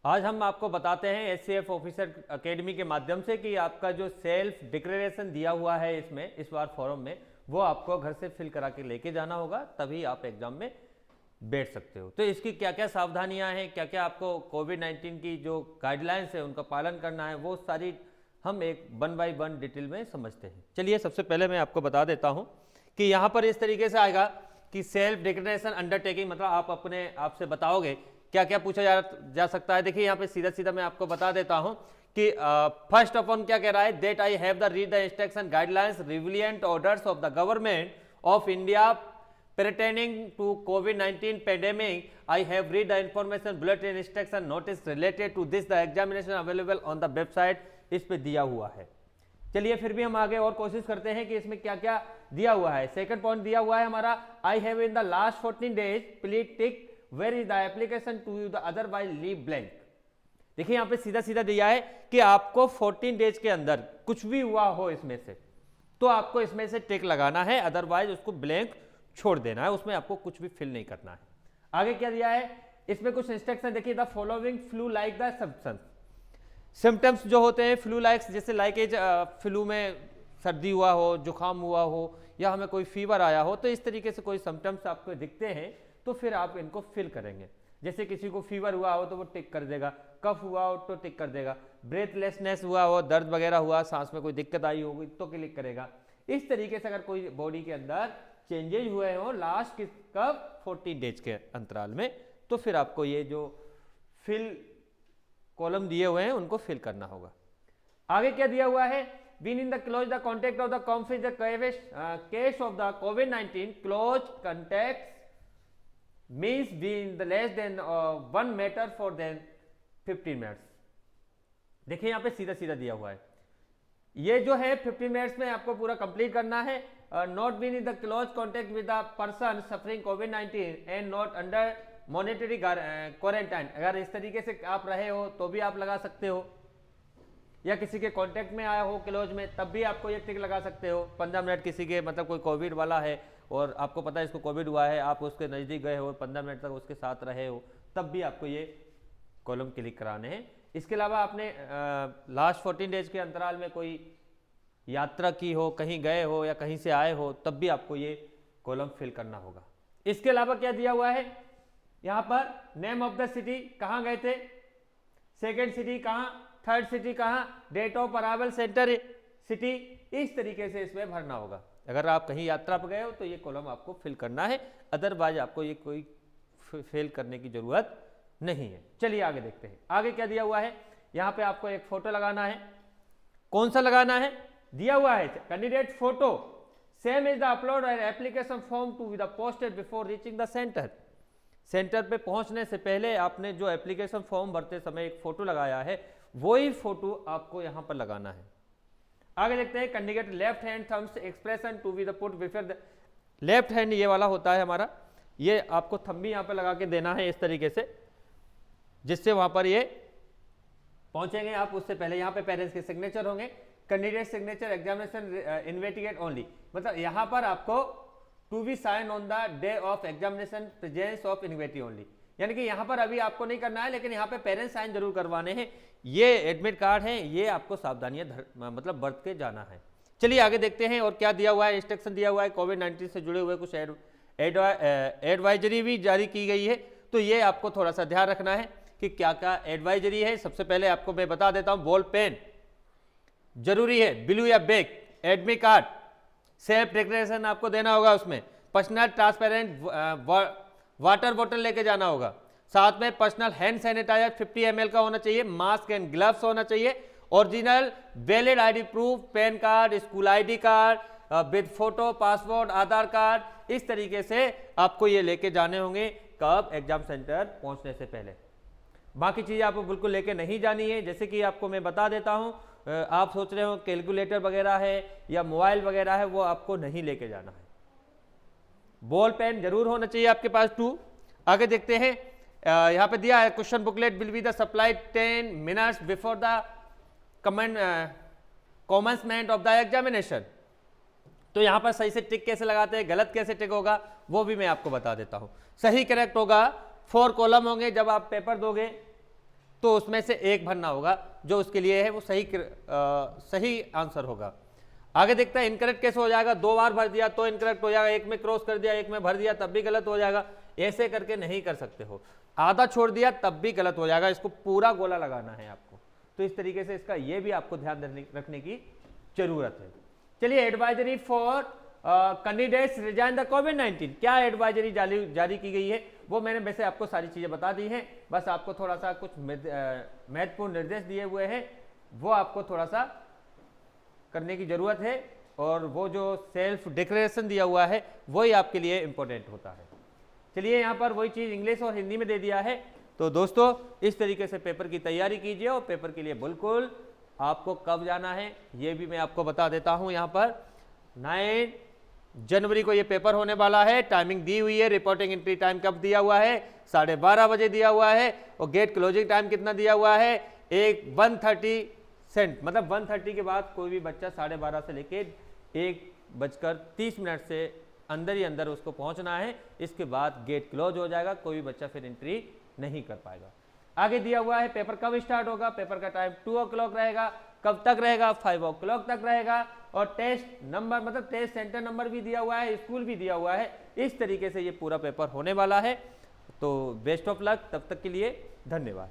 आज हम आपको बताते हैं एससीएफ ऑफिसर एकेडमी के माध्यम से कि आपका जो सेल्फ डिक्लेरेशन दिया हुआ है इसमें इस बार फॉर्म में, वो आपको घर से फिल करा के लेके जाना होगा, तभी आप एग्जाम में बैठ सकते हो। तो इसकी क्या क्या सावधानियां हैं, क्या क्या आपको कोविड-19 की जो गाइडलाइंस है उनका पालन करना है, वो सारी हम एक 1 बाय 1 डिटेल में समझते हैं। चलिए सबसे पहले मैं आपको बता देता हूं कि यहाँ पर इस तरीके से आएगा कि सेल्फ डिक्लेरेशन अंडरटेकिंग, मतलब आप अपने आप से बताओगे क्या क्या पूछा जा सकता है। देखिए यहाँ पे सीधा सीधा मैं आपको बता देता हूं कि फर्स्ट अपन क्या कह रहा है, that I have the read the instruction guidelines relevant orders of the government of India pertaining to COVID-19 pandemic. I have read the information bulletin instruction notice related to this, the examination available on the website. इस पे दिया हुआ है। चलिए फिर भी हम आगे और कोशिश करते हैं कि इसमें क्या क्या दिया हुआ है। सेकंड पॉइंट दिया हुआ है हमारा, I have in the last 14 days please tick where is the application to you the otherwise leave blank. देखिए यहाँ पे सीधा सीधा दिया है कि आपको 14 डेज के अंदर कुछ भी हुआ हो इसमें से, तो आपको इसमें से टिक लगाना है, अदरवाइज उसको ब्लैंक छोड़ देना है, उसमें आपको कुछ भी फिल नहीं करना है। आगे क्या दिया है इसमें कुछ इंस्ट्रक्शन देखिए, the following flu like the symptoms जो होते हैं फ्लू लाइक्स, जैसे लाइक एज फ्लू में सर्दी हुआ हो, जुकाम हुआ हो, या हमें कोई फीवर आया हो, तो इस तरीके से कोई सिम्टम्स आपको दिखते हैं तो फिर आप इनको फिल करेंगे। जैसे किसी को फीवर हुआ हो तो वो टिक कर देगा, कफ हुआ हो तो टिक कर देगा, ब्रेथलेसनेस हुआ हो, दर्द वगैरह हुआ, सांस में कोई दिक्कत आई होगी तो क्लिक करेगा। इस तरीके से अगर कोई बॉडी के अंदर चेंजेज हुए हो लास्ट कब 14 डेज के अंतराल में, तो फिर आपको ये जो फिल कॉलम दिए हुए हैं उनको फिल करना होगा। आगे क्या दिया हुआ है, been in the close the contact of the conference case of the कोविड-19, close contact means been the less than 1 metre for than 15 minutes. देखिए यहाँ पे सीधा सीधा दिया हुआ है, ये जो है 15 मिनट्स में आपको पूरा कंप्लीट करना है। Not been in the close contact with the person suffering कोविड-19 and not under monitored quarantine. अगर इस तरीके से आप रहे हो तो भी आप लगा सकते हो, या किसी के कांटेक्ट में आया हो क्लोज में, तब भी आपको ये टिक लगा सकते हो। 15 मिनट किसी के, मतलब कोई कोविड वाला है और आपको पता है इसको कोविड हुआ है, आप उसके नज़दीक गए हो, 15 मिनट तक उसके साथ रहे हो, तब भी आपको ये कॉलम क्लिक कराने हैं। इसके अलावा आपने लास्ट 14 डेज के अंतराल में कोई यात्रा की हो, कहीं गए हो या कहीं से आए हो, तब भी आपको ये कॉलम फिल करना होगा। इसके अलावा क्या दिया हुआ है यहाँ पर, नेम ऑफ द सिटी, कहाँ गए थे, सेकेंड सिटी कहाँ, थर्ड सिटी कहाँ, date of arrival, centre city, इस तरीके से इसमें भरना होगा। अगर आप कहीं यात्रा पर गए हो तो ये कॉलम आपको फिल करना है, अदरवाइज आपको ये कोई फिल करने की जरूरत नहीं है। चलिए आगे देखते हैं। आगे क्या दिया हुआ है, यहाँ पे आपको एक फोटो लगाना है। कौन सा लगाना है, दिया हुआ है candidate photo same is the upload और application form to be the posted before reaching the centre. Centre पे पहुंचने से पहले आपने जो एप्लीकेशन फॉर्म भरते समय एक फोटो लगाया है, वही फोटो आपको यहाँ पर लगाना है। आगे देखते हैं, candidate left hand thumbs expression to be the put before the, left hand ये वाला होता है हमारा, ये आपको थंब भी यहाँ पर लगा के देना है इस तरीके से, जिससे वहां पर ये पहुंचेंगे आप। उससे पहले यहाँ पे पेरेंट्स के सिग्नेचर होंगे, candidate signature examination investigate only, मतलब यहाँ पर आपको to be sign on the day of examination presence of इन्वेटी ओनली, यानी कि यहाँ पर अभी आपको नहीं करना है, लेकिन यहाँ पे पेरेंट्स साइन जरूर करवाने हैं। ये एडमिट कार्ड है, ये आपको सावधानियां मतलब बरत के जाना है। चलिए आगे देखते हैं और क्या दिया हुआ है, इंस्ट्रक्शन दिया हुआ है। कोविड-19 से जुड़े हुए कुछ एडवाइजरी भी जारी की गई है, तो ये आपको थोड़ा सा ध्यान रखना है कि क्या क्या एडवाइजरी है। सबसे पहले आपको मैं बता देता हूं, बॉल पेन जरूरी है, ब्लू या black, admit card, self declaration आपको देना होगा, उसमें पर्सनल ट्रांसपेरेंट वाटर बोतल लेके जाना होगा, साथ में पर्सनल हैंड सैनिटाइजर 50 ml का होना चाहिए, मास्क एंड ग्लव्स होना चाहिए, original valid ID proof, pan card, school ID card with photo, passport, Aadhaar card, इस तरीके से आपको ये लेके जाने होंगे कब, एग्जाम सेंटर पहुंचने से पहले। बाकी चीज़ें आपको बिल्कुल लेके नहीं जानी है। जैसे कि आपको मैं बता देता हूं, आप सोच रहे हो कैलकुलेटर वगैरह है या मोबाइल वगैरह है, वो आपको नहीं लेके जाना है। बॉल पेन जरूर होना चाहिए आपके पास 2। आगे देखते हैं, यहाँ पे दिया है question booklet will be the supply 10 minutes before the commencement of the examination. तो यहाँ पर सही से टिक कैसे लगाते हैं, गलत कैसे टिक होगा, वो भी मैं आपको बता देता हूँ। सही करेक्ट होगा, 4 कॉलम होंगे जब आप पेपर दोगे, तो उसमें से एक भरना होगा, जो उसके लिए है वो सही आंसर होगा। आगे देखते हैं इनकरेक्ट कैसे हो जाएगा। 2 बार भर दिया तो इनकरेक्ट हो जाएगा, एक में क्रॉस कर दिया, एक में भर दिया तब भी गलत हो जाएगा। ऐसे करके नहीं कर सकते हो। आधा छोड़ दिया तब भी गलत हो जाएगा, इसको पूरा गोला लगाना है आपको। तो इस तरीके से इसका ये भी आपको ध्यान रखने की जरूरत है। चलिए, advisory for candidates resign the कोविड-19, क्या एडवाइजरी जारी की गई है वो मैंने वैसे आपको सारी चीजें बता दी हैं, बस आपको थोड़ा सा कुछ महत्वपूर्ण निर्देश दिए हुए हैं, वो आपको थोड़ा सा करने की जरूरत है, और वो जो सेल्फ डिक्लेरेशन दिया हुआ है वही आपके लिए इंपॉर्टेंट होता है। चलिए, यहाँ पर वही चीज इंग्लिश और हिंदी में दे दिया है। तो दोस्तों, इस तरीके से पेपर की तैयारी कीजिए, और पेपर के लिए बिल्कुल आपको कब जाना है ये भी मैं आपको बता देता हूं। यहाँ पर 9 जनवरी को ये पेपर होने वाला है। टाइमिंग दी हुई है, रिपोर्टिंग एंट्री टाइम कब दिया हुआ है, 12:30 बजे दिया हुआ है, और गेट क्लोजिंग टाइम कितना दिया हुआ है, 1:30 मतलब 1:30 के बाद कोई भी बच्चा 12:30 से लेके 1:30 से अंदर ही अंदर उसको पहुंचना है। इसके बाद गेट क्लोज हो जाएगा, कोई भी बच्चा फिर एंट्री नहीं कर पाएगा। आगे दिया हुआ है पेपर कब स्टार्ट होगा, पेपर का टाइम 2 o'clock रहेगा, कब तक रहेगा, 5 o'clock तक रहेगा, और टेस्ट नंबर मतलब टेस्ट सेंटर नंबर भी दिया हुआ है, स्कूल भी दिया हुआ है। इस तरीके से ये पूरा पेपर होने वाला है। तो बेस्ट ऑफ लक, तब तक के लिए धन्यवाद।